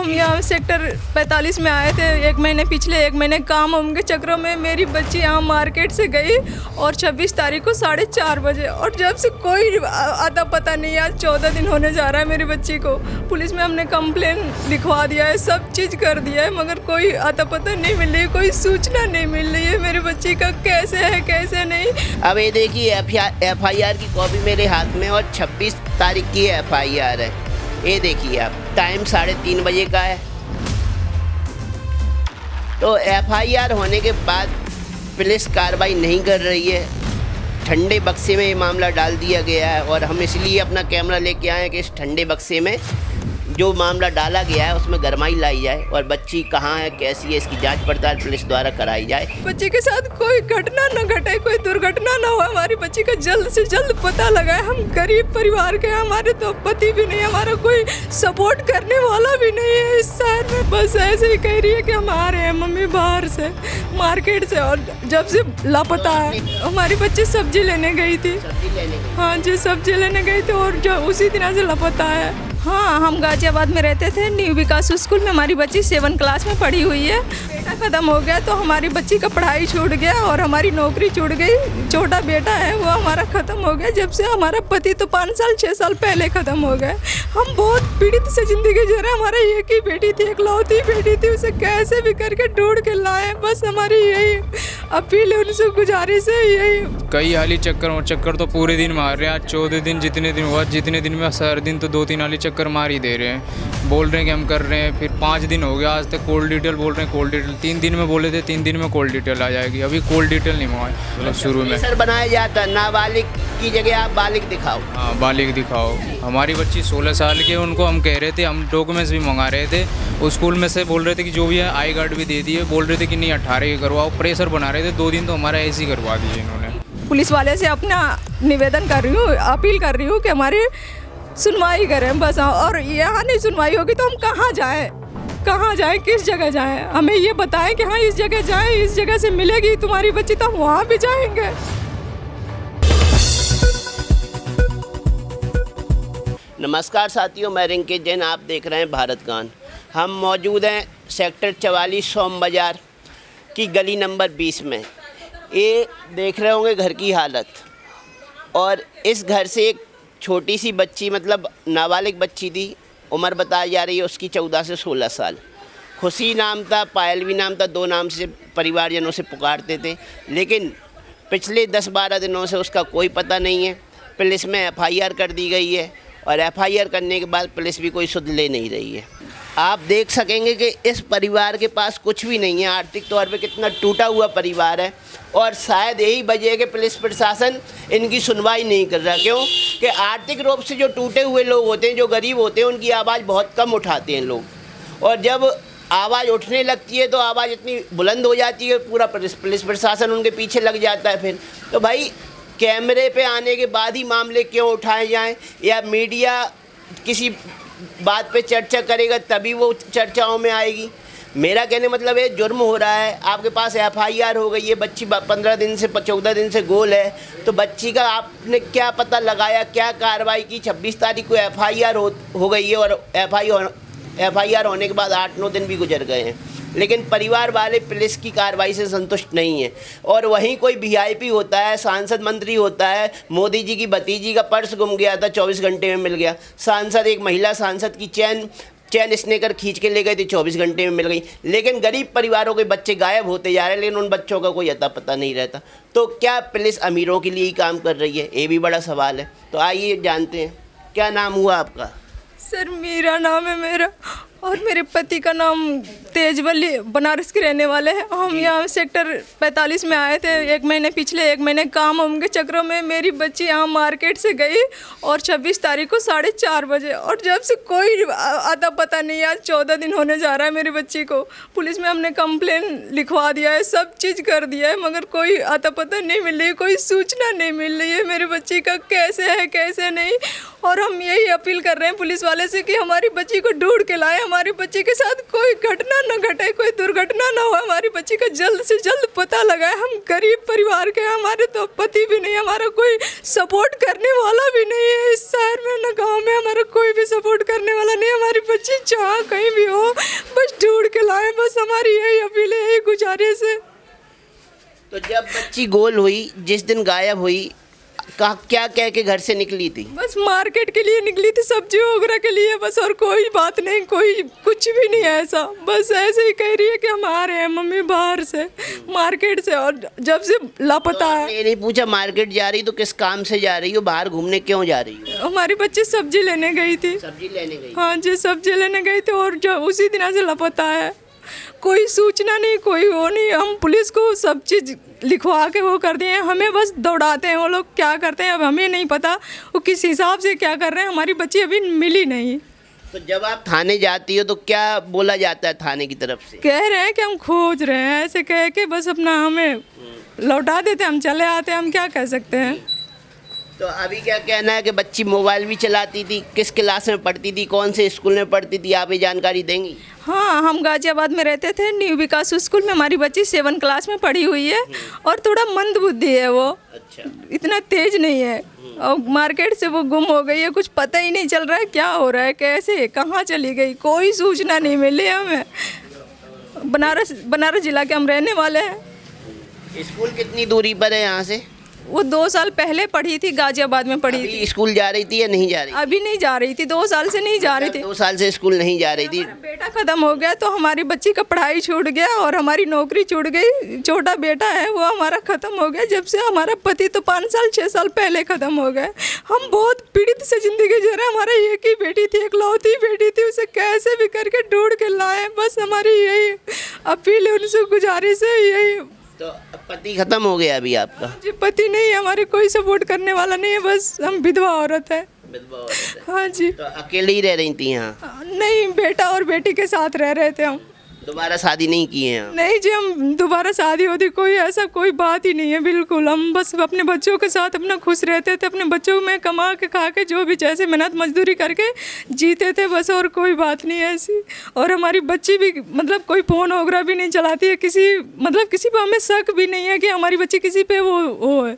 हम यहाँ सेक्टर 45 में आए थे पिछले एक महीने काम वाम के चक्रों में मेरी बच्ची यहाँ मार्केट से गई और 26 तारीख को 4:30 बजे, और जब से कोई आता पता नहीं। आज 14 दिन होने जा रहा है मेरी बच्ची को। पुलिस में हमने कंप्लेन लिखवा दिया है, सब चीज़ कर दिया है, मगर कोई आता पता नहीं मिल रही, कोई सूचना नहीं मिल रही है मेरी बच्ची का कैसे है कैसे नहीं। अब ये देखिए FIR की कॉपी मेरे हाथ में और 26 तारीख की FIR है। ये देखिए आप, टाइम 3:30 बजे का है। तो FIR होने के बाद पुलिस कार्रवाई नहीं कर रही है। ठंडे बक्से में ये मामला डाल दिया गया है और हम इसलिए अपना कैमरा लेके आए हैं कि इस ठंडे बक्से में जो मामला डाला गया है उसमें गरमाई लाई जाए और बच्ची कहाँ है कैसी है इसकी जांच पड़ताल पुलिस द्वारा कराई जाए। बच्ची के साथ कोई घटना न घटे, कोई दुर्घटना न हो, हमारी बच्ची का जल्द से जल्द पता लगाए। हम गरीब परिवार के, हमारे तो पति भी नहीं, हमारा कोई सपोर्ट करने वाला भी नहीं है इस शहर में। बस ऐसे ही कह रही है कि हम आ रहे हैं मम्मी बाहर से मार्केट से, और जब से लापता है। हमारी बच्ची सब्जी लेने गई थी। हाँ जी, सब्जी लेने गई थी और जो उसी दिन से लापता है। हाँ, हम गाजियाबाद में रहते थे, न्यू विकास स्कूल में हमारी बच्ची 7 क्लास में पढ़ी हुई है। बेटा ख़त्म हो गया तो हमारी बच्ची का पढ़ाई छूट गया और हमारी नौकरी छूट गई। छोटा बेटा है वो हमारा ख़त्म हो गया, जब से हमारा पति तो 5 साल 6 साल पहले ख़त्म हो गए। हम बहुत पीड़ित से ज़िंदगी जी रहे। हमारा एक ही बेटी थी, इकलौती बेटी थी, उसे कैसे भी करके ढूंढ के लाए। बस हमारी यही अपील है, उनसे गुजारिश है यही। कई हाली चक्कर तो पूरे दिन मार रहे हैं। आज 14 दिन जितने दिन हुआ, जितने दिन में हर दिन तो 2-3 हाली चक्कर मार ही दे रहे हैं। बोल रहे हैं कि हम कर रहे हैं, फिर 5 दिन हो गया आज तक कॉल डिटेल बोल रहे हैं। कॉल डिटेल 3 दिन में बोले थे, 3 दिन में कॉल डिटेल आ जाएगी। अभी कॉल डिटेल नहीं मंगाए। मतलब शुरू में सर बनाया जाता है, नाबालिग की जगह आप बालिग दिखाओ। हाँ, बालिग दिखाओ। हमारी बच्ची 16 साल की, उनको हम कह रहे थे, हम डॉक्यूमेंट्स भी मंगा रहे थे। उस स्कूल में से बोल रहे थे कि जो भी है आई कार्ड भी दे दिए। बोल रहे थे कि नहीं 18 की करवाओ, प्रेशर बना रहे थे। 2 दिन तो हमारा ऐसे ही करवा दिए इन्होंने। पुलिस वाले से अपना निवेदन कर रही हूँ, अपील कर रही हूँ कि हमारी सुनवाई करें बस। और यहाँ नहीं सुनवाई होगी तो हम कहाँ जाएं, किस जगह जाएं? हमें ये बताएं कि हाँ इस जगह जाएं, इस जगह से मिलेगी तुम्हारी बच्ची, तो हम वहाँ भी जाएंगे। नमस्कार साथियों, मैं रिंकेश जैन, आप देख रहे हैं भारत गान। हम मौजूद हैं सेक्टर 44 सोम बाज़ार की गली नंबर 20 में। ये देख रहे होंगे घर की हालत, और इस घर से एक छोटी सी बच्ची, मतलब नाबालिग बच्ची थी, उम्र बताई जा रही है उसकी 14 से 16 साल। खुशी नाम था, पायल भी नाम था, 2 नाम से परिवारजनों से पुकारते थे। लेकिन पिछले 10-12 दिनों से उसका कोई पता नहीं है। पुलिस में FIR कर दी गई है और FIR करने के बाद पुलिस भी कोई सुध ले नहीं रही है। आप देख सकेंगे कि इस परिवार के पास कुछ भी नहीं है। आर्थिक तौर पे कितना टूटा हुआ परिवार है, और शायद यही वजह है कि पुलिस प्रशासन इनकी सुनवाई नहीं कर रहा। क्यों कि आर्थिक रूप से जो टूटे हुए लोग होते हैं, जो गरीब होते हैं, उनकी आवाज़ बहुत कम उठाते हैं लोग, और जब आवाज़ उठने लगती है तो आवाज़ इतनी बुलंद हो जाती है, पूरा पुलिस प्रशासन उनके पीछे लग जाता है। फिर तो भाई कैमरे पे आने के बाद ही मामले क्यों उठाए जाएं, या मीडिया किसी बात पे चर्चा करेगा तभी वो चर्चाओं में आएगी। मेरा कहने मतलब है जुर्म हो रहा है, आपके पास FIR हो गई है, बच्ची 15 दिन से 14 दिन से गोल है, तो बच्ची का आपने क्या पता लगाया, क्या कार्रवाई की? 26 तारीख को FIR हो गई है और FIR होने के बाद 8-9 दिन भी गुजर गए हैं, लेकिन परिवार वाले पुलिस की कार्रवाई से संतुष्ट नहीं है। और वहीं कोई VIP होता है, सांसद मंत्री होता है, मोदी जी की भतीजी का पर्स गुम गया था, 24 घंटे में मिल गया। सांसद, एक महिला सांसद की चैन स्नेकर खींच के ले गए थे, 24 घंटे में मिल गई। लेकिन गरीब परिवारों के बच्चे गायब होते जा रहे हैं, लेकिन उन बच्चों का कोई अता पता नहीं रहता। तो क्या पुलिस अमीरों के लिए ही काम कर रही है? ये भी बड़ा सवाल है। तो आइए जानते हैं। क्या नाम हुआ आपका? सर मीरा नाम है मेरा, और मेरे पति का नाम तेजवली, बनारस के रहने वाले हैं। हम यहाँ सेक्टर 45 में आए थे पिछले एक महीने काम वाम के चक्रों में मेरी बच्ची यहाँ मार्केट से गई और 26 तारीख को 4:30 बजे, और जब से कोई आता पता नहीं। आज 14 दिन होने जा रहा है मेरी बच्ची को। पुलिस में हमने कंप्लेन लिखवा दिया है, सब चीज़ कर दिया है, मगर कोई आता पता नहीं मिल रही है, कोई सूचना नहीं मिल रही है मेरी बच्ची का कैसे है कैसे नहीं। और हम यही अपील कर रहे हैं पुलिस वाले से कि हमारी बच्ची को ढूंढ के लाए, हमारी बच्ची के साथ कोई घटना न घटे, कोई दुर्घटना न हो, हमारी बच्ची का जल्द से जल्द पता लगाए। हम गरीब परिवार के, हमारे तो पति भी नहीं, हमारा कोई सपोर्ट करने वाला भी नहीं है इस शहर में, न गांव में हमारा कोई भी सपोर्ट करने वाला नहीं। हमारी बच्ची जहाँ कहीं भी हो बस ढूंढ के लाए, बस हमारी यही अपील है, यही गुजारिश है। तो जब बच्ची गोल हुई, जिस दिन गायब हुई, क्या कह के घर से निकली थी? बस मार्केट के लिए निकली थी, सब्जी वगैरह के लिए बस, और कोई बात नहीं, कोई कुछ भी नहीं है ऐसा। बस ऐसे ही कह रही है कि हम आ रहे हैं मम्मी बाहर से, मार्केट से, और जब से लापता तो है। आपने ये नहीं पूछा मार्केट जा रही तो किस काम से जा रही हो, बाहर घूमने क्यों जा रही हो? हमारी बच्ची सब्जी लेने गई थी। सब्जी लेने गई? हाँ जी, सब्जी लेने गई थी, और जो उसी दिन से लापता है, कोई सूचना नहीं, कोई वो नहीं। हम पुलिस को सब चीज़ लिखवा के वो कर दिए हैं, हमें बस दौड़ाते हैं वो लोग, क्या करते हैं अब हमें नहीं पता वो किस हिसाब से क्या कर रहे हैं। हमारी बच्ची अभी मिली नहीं। तो जब आप थाने जाती हो तो क्या बोला जाता है थाने की तरफ से? कह रहे हैं कि हम खोज रहे हैं, ऐसे कह के बस अपना हमें लौटा देते, हम चले आते, हम क्या कह सकते हैं। तो अभी क्या कहना है कि बच्ची मोबाइल भी चलाती थी, किस क्लास में पढ़ती थी, कौन से स्कूल में पढ़ती थी, आप ये जानकारी देंगी? हाँ, हम गाजियाबाद में रहते थे, न्यू विकास स्कूल में हमारी बच्ची 7 क्लास में पढ़ी हुई है, और थोड़ा मंद बुद्धि है वो। अच्छा। इतना तेज नहीं है, और मार्केट से वो गुम हो गई है, कुछ पता ही नहीं चल रहा है क्या हो रहा है, कैसे कहाँ चली गई, कोई सूचना नहीं मिली हमें। बनारस जिला के हम रहने वाले हैं। स्कूल कितनी दूरी पर है यहाँ से? वो 2 साल पहले पढ़ी थी, गाजियाबाद में पढ़ी थी। अभी स्कूल जा रही थी या नहीं जा रही? अभी नहीं जा रही थी, 2 साल से नहीं जा रही थी। 2 साल से स्कूल नहीं जा रही थी। हमारा बेटा खत्म हो गया तो हमारी बच्ची का पढ़ाई छूट गया, और हमारी नौकरी छूट गई। छोटा बेटा है वो हमारा ख़त्म हो गया, जब से हमारा पति तो 5 साल 6 साल पहले ख़त्म हो गए। हम बहुत पीड़ित से ज़िंदगी जी रहे हैं। हमारा एक ही बेटी थी, इकलौती बेटी थी, उसे कैसे भी करके ढूंढ के लाए। बस हमारी यही अपील है, उनसे गुजारिश है यही। तो पति खत्म हो गया अभी आपका? जी, पति नहीं है, हमारे कोई सपोर्ट करने वाला नहीं है, बस हम विधवा औरत है। विधवा औरत है। हाँ जी। तो अकेले ही रह रही थी यहाँ? नहीं, बेटा और बेटी के साथ रह रहे थे हम। दोबारा शादी नहीं की है आप? नहीं जी, हम दोबारा शादी होती कोई ऐसा कोई बात ही नहीं है, बिल्कुल। हम बस अपने बच्चों के साथ अपना खुश रहते थे, अपने बच्चों में कमा के खा के जो भी जैसे मेहनत मजदूरी करके जीते थे, बस, और कोई बात नहीं है ऐसी। और हमारी बच्ची भी मतलब कोई फ़ोन वगैरह भी नहीं चलाती है, किसी पे हमें शक भी नहीं है कि हमारी बच्ची किसी पे वो है।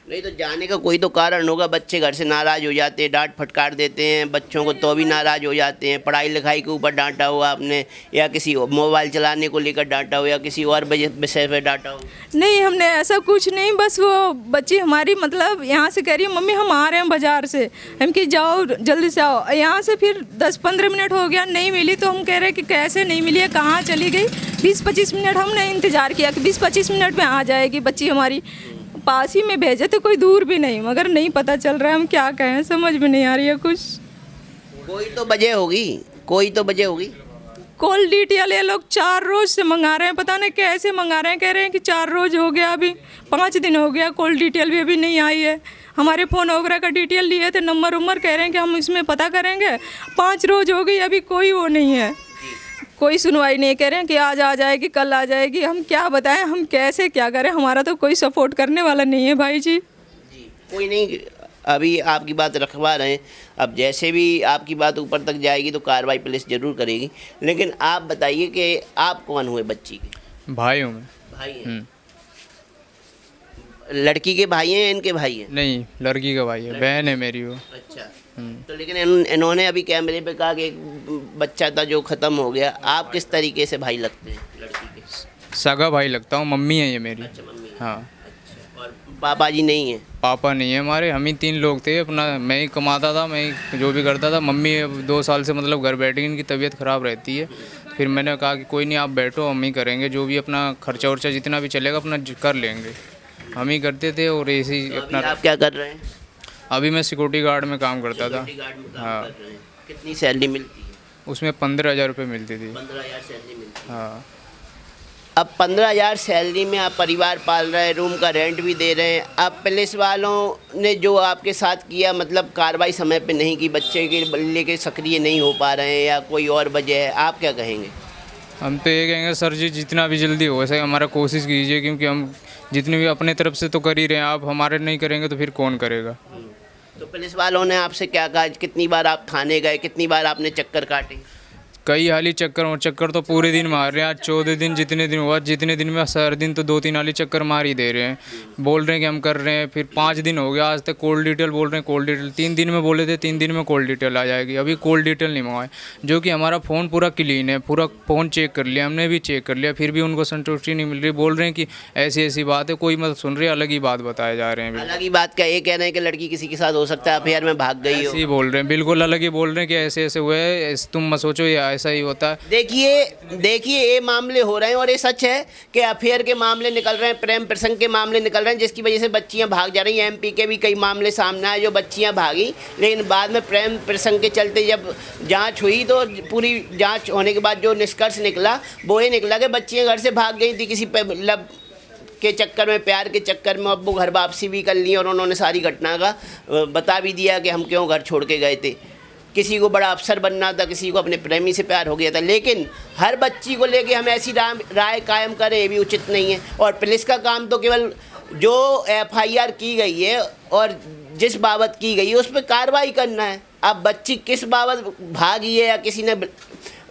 नहीं तो जाने का कोई तो कारण होगा। बच्चे घर से नाराज़ हो जाते हैं, डांट फटकार देते हैं बच्चों को, तो भी नाराज़ हो जाते हैं। पढ़ाई लिखाई के ऊपर डांटा हो आपने, या किसी मोबाइल चलाने को लेकर डांटा हो, या किसी और विषय पर डांटा हो? नहीं, हमने ऐसा कुछ नहीं, बस वो बच्ची हमारी मतलब यहाँ से कह रही है मम्मी हम आ रहे हैं बाज़ार से। हम कि जाओ जल्दी से आओ। यहाँ से फिर 10-15 मिनट हो गया, नहीं मिली, तो हम कह रहे हैं कि कैसे नहीं मिली है, कहाँ चली गई। 20-25 मिनट हमने इंतज़ार किया कि 20-25 मिनट में आ जाएगी बच्ची हमारी। पास ही में भेजे थे, कोई दूर भी नहीं, मगर नहीं पता चल रहा है, हम क्या कहें, समझ में नहीं आ रही है कुछ। कोई तो वजह होगी, कोई तो वजह होगी। कॉल डिटेल ये लोग 4 रोज से मंगा रहे हैं, पता नहीं कैसे मंगा रहे हैं। कह रहे हैं कि 4 रोज हो गया, अभी 5 दिन हो गया, कॉल डिटेल भी अभी नहीं आई है। हमारे फ़ोन वगैरह का डिटेल लिए थे, नंबर उम्र, कह रहे हैं कि हम इसमें पता करेंगे। 5 रोज हो गई, अभी कोई वो नहीं है, कोई सुनवाई नहीं। कह रहे हैं कि आज आ जाएगी, कल आ जाएगी। हम क्या बताएं, हम कैसे क्या करें, हमारा तो कोई सपोर्ट करने वाला नहीं है भाई जी। कोई नहीं, अभी आपकी बात रखवा रहे हैं। अब जैसे भी आपकी बात ऊपर तक जाएगी तो कार्रवाई पुलिस जरूर करेगी। लेकिन आप बताइए कि आप कौन हुए बच्ची के? भाई हूँ मैं। भाई हैं? लड़की के भाई हैं, इनके भाई हैं? नहीं, लड़की का भाई है, बहन है मेरी वो। अच्छा। तो लेकिन इन्होंने अभी कैमरे पे कहा कि एक बच्चा था जो ख़त्म हो गया। आप किस तरीके से भाई लगते हैं लड़की के? सगा भाई लगता हूँ, मम्मी है ये मेरी। अच्छा, मम्मी है। हाँ। अच्छा, और पापा जी नहीं हैं? पापा नहीं है हमारे, हम ही 3 लोग थे। अपना मैं ही कमाता था, मैं ही जो भी करता था। मम्मी अब 2 साल से मतलब घर बैठी, इनकी तबीयत ख़राब रहती है। फिर मैंने कहा कि कोई नहीं, आप बैठो, हम ही करेंगे, जो भी अपना खर्चा वर्चा जितना भी चलेगा अपना कर लेंगे। हम ही करते थे। और ऐसे ही तो अपना। आप क्या कर रहे हैं? अभी मैं सिक्योरिटी गार्ड में काम करता था। हाँ। कितनी सैलरी मिलती है? उसमें 15,000 रुपये मिलती थी। 15,000 सैलरी मिलती है। हाँ। अब 15,000 सैलरी में आप परिवार पाल रहे हैं, रूम का रेंट भी दे रहे हैं। अब पुलिस वालों ने जो आपके साथ किया, मतलब कार्रवाई समय पे नहीं की, बच्चे के लेके सक्रिय नहीं हो पा रहे हैं, या कोई और वजह है, आप क्या कहेंगे? हम तो ये कहेंगे सर जी, जितना भी जल्दी हो सके हमारा कोशिश कीजिए, क्योंकि हम जितने भी अपने तरफ से तो कर ही रहे हैं। आप हमारे नहीं करेंगे तो फिर कौन करेगा? तो पुलिस वालों ने आपसे क्या कहा? कितनी बार आप थाने गए, कितनी बार आपने चक्कर काटे? कई हाली चक्कर तो पूरे दिन मार रहे हैं। आज 14 दिन जितने दिन हुआ, जितने दिन में हर दिन तो 2-3 हाली चक्कर मार ही दे रहे हैं। बोल रहे हैं कि हम कर रहे हैं, फिर 5 दिन हो गया आज तक कोल्ड डिटेल बोल रहे हैं। कोल्ड डिटेल 3 दिन में बोले थे 3 दिन में कोल्ड डिटेल आ जाएगी, अभी कोल्ड डिटेल नहीं मंगाए। जो कि हमारा फ़ोन पूरा क्लीन है, पूरा फ़ोन चेक कर लिया, हमने भी चेक कर लिया, फिर भी उनको संतुष्टि नहीं मिल रही। बोल रहे हैं कि ऐसी ऐसी बात है, कोई मत सुन रहे, अलग ही बात बताए जा रहे हैं। अलग ही बात का ये कह रहे हैं कि लड़की किसी के साथ हो सकता है, अफेयर में भाग गई हो। ऐसे ही बोल रहे हैं, बिल्कुल अलग ही बोल रहे हैं कि ऐसे ऐसे हुए है, तुम मत सोचो ये ऐसा ही होता है। देखिए ये मामले हो रहे हैं और ये सच है कि अफेयर के मामले निकल रहे हैं, प्रेम प्रसंग के मामले निकल रहे हैं, जिसकी वजह से बच्चियां भाग जा रही हैं। एमपी के भी कई मामले सामने आए जो बच्चियां भागी, लेकिन बाद में प्रेम प्रसंग के चलते जब जांच हुई तो पूरी जांच होने के बाद जो निष्कर्ष निकला वो ये निकला कि बच्चियां घर से भाग गई थी किसी लब के चक्कर में, प्यार के चक्कर में। अब वो घर वापसी भी कर ली और उन्होंने सारी घटना का बता भी दिया कि हम क्यों घर छोड़ के गए थे। किसी को बड़ा अफसर बनना था, किसी को अपने प्रेमी से प्यार हो गया था, लेकिन हर बच्ची को लेके हम ऐसी राय कायम करें ये भी उचित नहीं है। और पुलिस का काम तो केवल जो एफआईआर की गई है और जिस बाबत की गई है उस पर कार्रवाई करना है। अब बच्ची किस बाबत भागी है, या किसी ने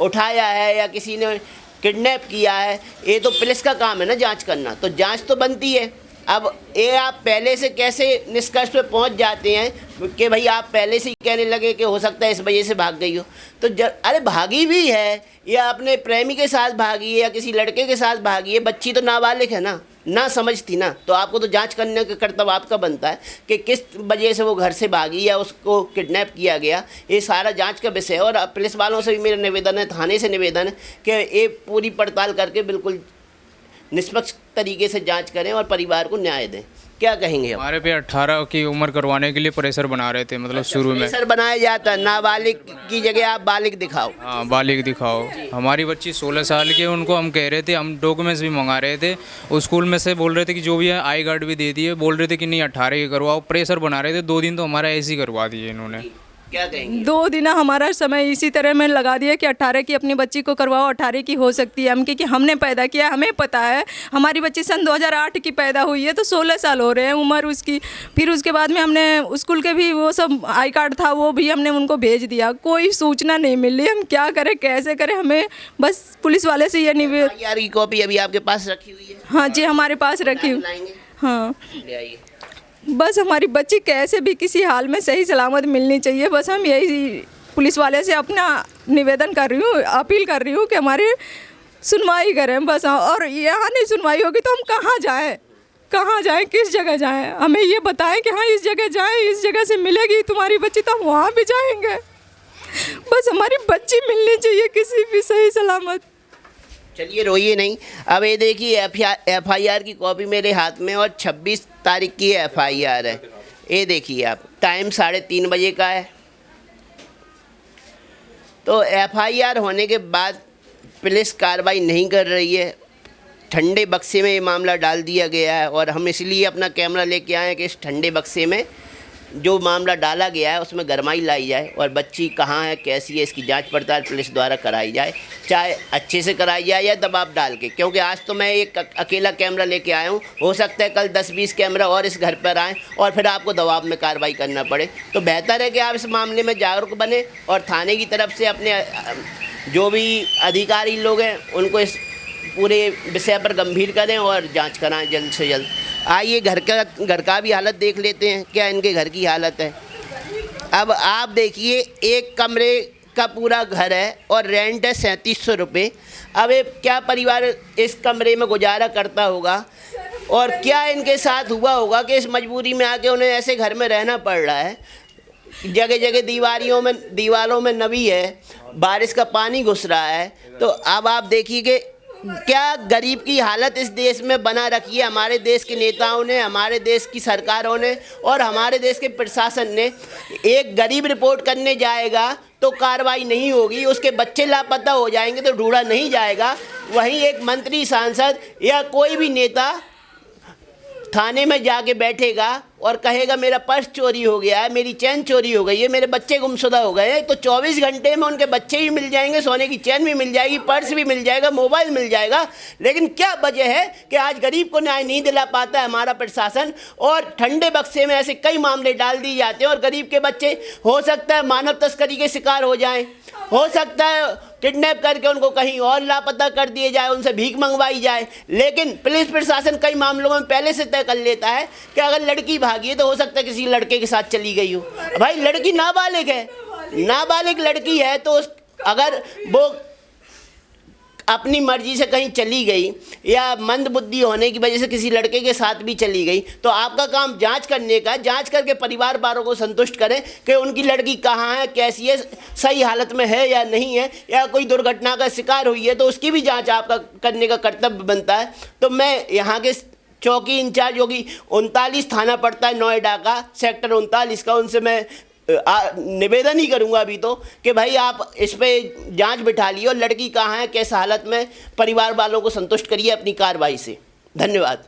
उठाया है, या किसी ने किडनैप किया है, ये तो पुलिस का काम है ना जांच करना, तो जांच तो बनती है। अब ये आप पहले से कैसे निष्कर्ष पे पहुंच जाते हैं कि भाई आप पहले से ही कहने लगे कि हो सकता है इस वजह से भाग गई हो, तो अरे भागी भी है या अपने प्रेमी के साथ भागी है या किसी लड़के के साथ भागी है, बच्ची तो नाबालिग है ना समझती ना, तो आपको तो जांच करने का कर्तव्य आपका बनता है कि किस वजह से वो घर से भागी या उसको किडनैप किया गया। ये सारा जांच का विषय है और पुलिस वालों से भी मेरा निवेदन है, थाने से निवेदन है कि ये पूरी पड़ताल करके बिल्कुल निष्पक्ष तरीके से जांच करें और परिवार को न्याय दें। क्या कहेंगे आप? हमारे पे 18 की उम्र करवाने के लिए प्रेशर बना रहे थे, मतलब शुरू में प्रेशर बनाया जाता है, नाबालिग की जगह आप बालिग दिखाओ। हाँ बालिग दिखाओ। हमारी बच्ची 16 साल की है, उनको हम कह रहे थे, हम डॉक्यूमेंट्स भी मंगा रहे थे, उस स्कूल में से बोल रहे थे कि जो भी है आई कार्ड भी दे दिए, बोल रहे थे कि नहीं 18 की करवाओ, प्रेशर बना रहे थे। 2 दिन तो हमारा ऐसे ही करवा दिए इन्होंने। क्या कहेंगे? 2 दिन हमारा समय इसी तरह में लगा दिया कि 18 की अपनी बच्ची को करवाओ, 18 की हो सकती है। हम क्योंकि हमने पैदा किया, हमें पता है, हमारी बच्ची सन 2008 की पैदा हुई है, तो 16 साल हो रहे हैं उम्र उसकी। फिर उसके बाद में हमने स्कूल के भी वो सब आई कार्ड था वो भी हमने उनको भेज दिया, कोई सूचना नहीं मिली। हम क्या करें, कैसे करें, हमें बस पुलिस वाले से ये निवेदन। यार की कॉपी अभी आपके पास रखी हुई है? हाँ जी हमारे पास रखी हुई। हाँ ले आइए। बस हमारी बच्ची कैसे भी किसी हाल में सही सलामत मिलनी चाहिए, बस हम यही पुलिस वाले से अपना निवेदन कर रही हूँ, अपील कर रही हूँ कि हमारी सुनवाई करें बस। और यहाँ नहीं सुनवाई होगी तो हम कहाँ जाएं, किस जगह जाएं, हमें ये बताएं कि हाँ इस जगह जाएं, इस जगह से मिलेगी तुम्हारी बच्ची, तो हम वहाँ भी जाएंगे। बस हमारी बच्ची मिलनी चाहिए किसी भी सही सलामत। चलिए रोइए नहीं। अब ये देखिए एफआईआर की कॉपी मेरे हाथ में और 26 तारीख की एफआईआर है। ये देखिए आप, टाइम 3:30 बजे का है। तो एफआईआर होने के बाद पुलिस कार्रवाई नहीं कर रही है, ठंडे बक्से में ये मामला डाल दिया गया है। और हम इसलिए अपना कैमरा लेके आए हैं कि इस ठंडे बक्से में जो मामला डाला गया है उसमें गरमाई लाई जाए और बच्ची कहाँ है, कैसी है, इसकी जांच पड़ताल पुलिस द्वारा कराई जाए, चाहे अच्छे से कराई जाए या दबाव डाल के। क्योंकि आज तो मैं एक अकेला कैमरा लेके आया हूँ, हो सकता है कल 10-20 कैमरा और इस घर पर आएँ और फिर आपको दबाव में कार्रवाई करना पड़े। तो बेहतर है कि आप इस मामले में जागरूक बने और थाने की तरफ से अपने जो भी अधिकारी लोग हैं उनको इस पूरे विषय पर गंभीर करें और जांच कराएं जल्द से जल्द। आइए घर का भी हालत देख लेते हैं, क्या इनके घर की हालत है। अब आप देखिए, एक कमरे का पूरा घर है और रेंट है 3700 रुपये। अब ये क्या परिवार इस कमरे में गुजारा करता होगा और क्या इनके साथ हुआ होगा कि इस मजबूरी में आके उन्हें ऐसे घर में रहना पड़ रहा है। जगह जगह दीवारों में नमी है, बारिश का पानी घुस रहा है। तो अब आप देखिए कि क्या गरीब की हालत इस देश में बना रखी है हमारे देश के नेताओं ने, हमारे देश की सरकारों ने और हमारे देश के प्रशासन ने। एक गरीब रिपोर्ट करने जाएगा तो कार्रवाई नहीं होगी, उसके बच्चे लापता हो जाएंगे तो ढूंढा नहीं जाएगा। वहीं एक मंत्री, सांसद या कोई भी नेता थाने में जाके बैठेगा और कहेगा मेरा पर्स चोरी हो गया है, मेरी चैन चोरी हो गई है, मेरे बच्चे गुमशुदा हो गए हैं, तो 24 घंटे में उनके बच्चे भी मिल जाएंगे, सोने की चैन भी मिल जाएगी, पर्स भी मिल जाएगा, मोबाइल मिल जाएगा। लेकिन क्या वजह है कि आज गरीब को न्याय नहीं दिला पाता है हमारा प्रशासन और ठंडे बक्से में ऐसे कई मामले डाल दिए जाते हैं और गरीब के बच्चे हो सकता है मानव तस्करी के शिकार हो जाएं। हो सकता है किडनैप करके उनको कहीं और लापता कर दिए जाए, उनसे भीख मंगवाई जाए, लेकिन पुलिस प्रशासन कई मामलों में पहले से तय कर लेता है कि अगर लड़की भागी है तो हो सकता है किसी लड़के के साथ चली गई हो। भाई लड़की नाबालिग है, नाबालिग लड़की है, तो अगर वो अपनी मर्जी से कहीं चली गई या मंद बुद्धि होने की वजह से किसी लड़के के साथ भी चली गई, तो आपका काम जांच करने का, जांच करके परिवार वालों को संतुष्ट करें कि उनकी लड़की कहाँ है, कैसी है, सही हालत में है या नहीं है, या कोई दुर्घटना का शिकार हुई है तो उसकी भी जांच आपका करने का कर्तव्य बनता है। तो मैं यहाँ के चौकी इंचार्ज जो कि 39 थाना पड़ता है नोएडा का, सेक्टर 39 का, उनसे मैं निवेदन ही करूंगा अभी तो कि भाई आप इस पे जांच बिठा लियो, लड़की कहाँ है, कैस हालत में, परिवार वालों को संतुष्ट करिए अपनी कार्रवाई से। धन्यवाद।